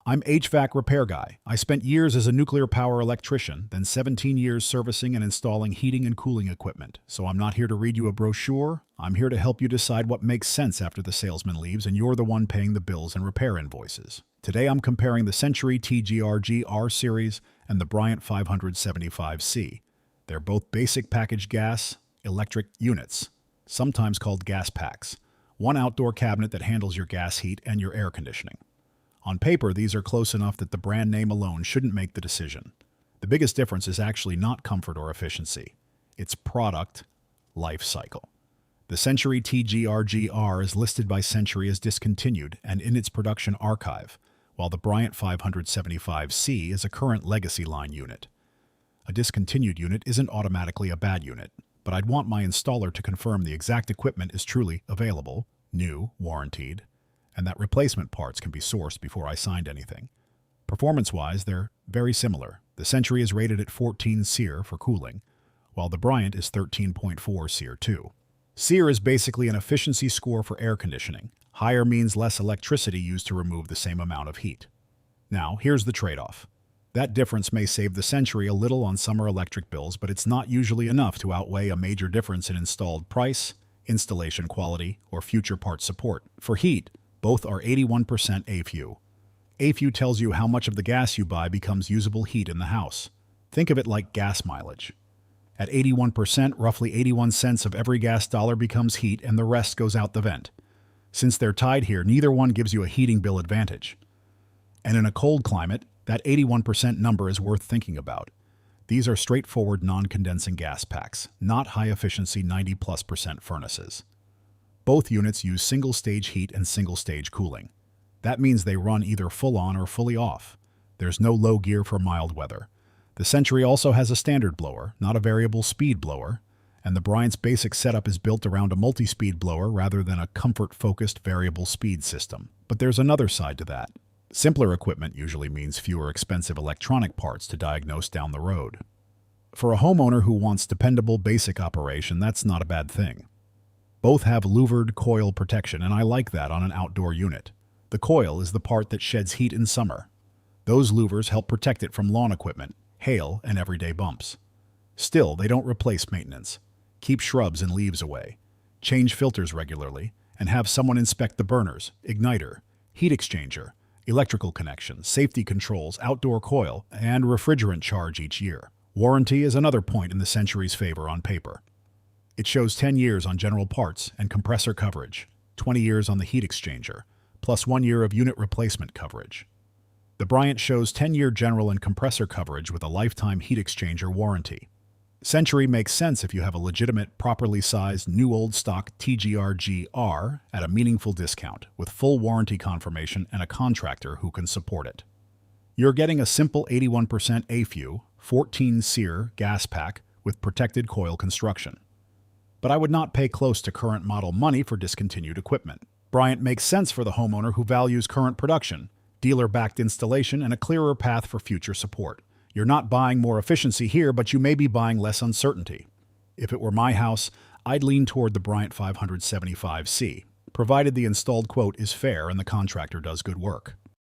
I'm HVAC Repair Guy. I spent years as a nuclear power electrician, then 17 years servicing and installing heating and cooling equipment. So I'm not here to read you a brochure. I'm here to help you decide what makes sense after the salesman leaves and you're the one paying the bills and repair invoices. Today I'm comparing the Century TGRG-R Series and the Bryant 575C. They're both basic packaged gas, electric units, sometimes called gas packs. One outdoor cabinet that handles your gas heat and your air conditioning. On paper, these are close enough that the brand name alone shouldn't make the decision. The biggest difference is actually not comfort or efficiency. It's product life cycle. The Century TGRG-R is listed by Century as discontinued and in its production archive, while the Bryant 575C is a current legacy line unit. A discontinued unit isn't automatically a bad unit, but I'd want my installer to confirm the exact equipment is truly available, new, warranted, and that replacement parts can be sourced before I signed anything. Performance-wise, they're very similar. The Century is rated at 14 SEER for cooling, while the Bryant is 13.4 SEER too. SEER is basically an efficiency score for air conditioning. Higher means less electricity used to remove the same amount of heat. Now, here's the trade-off. That difference may save the Century a little on summer electric bills, but it's not usually enough to outweigh a major difference in installed price, installation quality, or future part support. For heat, both are 81% AFUE. AFUE tells you how much of the gas you buy becomes usable heat in the house. Think of it like gas mileage. At 81%, roughly 81 cents of every gas dollar becomes heat and the rest goes out the vent. Since they're tied here, neither one gives you a heating bill advantage. And in a cold climate, that 81% number is worth thinking about. These are straightforward non-condensing gas packs, not high-efficiency 90+% furnaces. Both units use single-stage heat and single-stage cooling. That means they run either full-on or fully off. There's no low gear for mild weather. The Century also has a standard blower, not a variable speed blower, and the Bryant's basic setup is built around a multi-speed blower rather than a comfort-focused variable speed system. But there's another side to that. Simpler equipment usually means fewer expensive electronic parts to diagnose down the road. For a homeowner who wants dependable basic operation, that's not a bad thing. Both have louvered coil protection, and I like that on an outdoor unit. The coil is the part that sheds heat in summer. Those louvers help protect it from lawn equipment, hail, and everyday bumps. Still, they don't replace maintenance. Keep shrubs and leaves away. Change filters regularly, and have someone inspect the burners, igniter, heat exchanger, electrical connections, safety controls, outdoor coil, and refrigerant charge each year. Warranty is another point in the Century's favor on paper. It shows 10 years on general parts and compressor coverage, 20 years on the heat exchanger, plus 1 year of unit replacement coverage. The Bryant shows 10-year general and compressor coverage with a lifetime heat exchanger warranty. Century makes sense if you have a legitimate, properly sized, new old stock TGRG-R at a meaningful discount, with full warranty confirmation and a contractor who can support it. You're getting a simple 81% AFUE, 14 SEER gas pack with protected coil construction. But I would not pay close to current model money for discontinued equipment. Bryant makes sense for the homeowner who values current production, dealer-backed installation, and a clearer path for future support. You're not buying more efficiency here, but you may be buying less uncertainty. If it were my house, I'd lean toward the Bryant 575C, provided the installed quote is fair and the contractor does good work.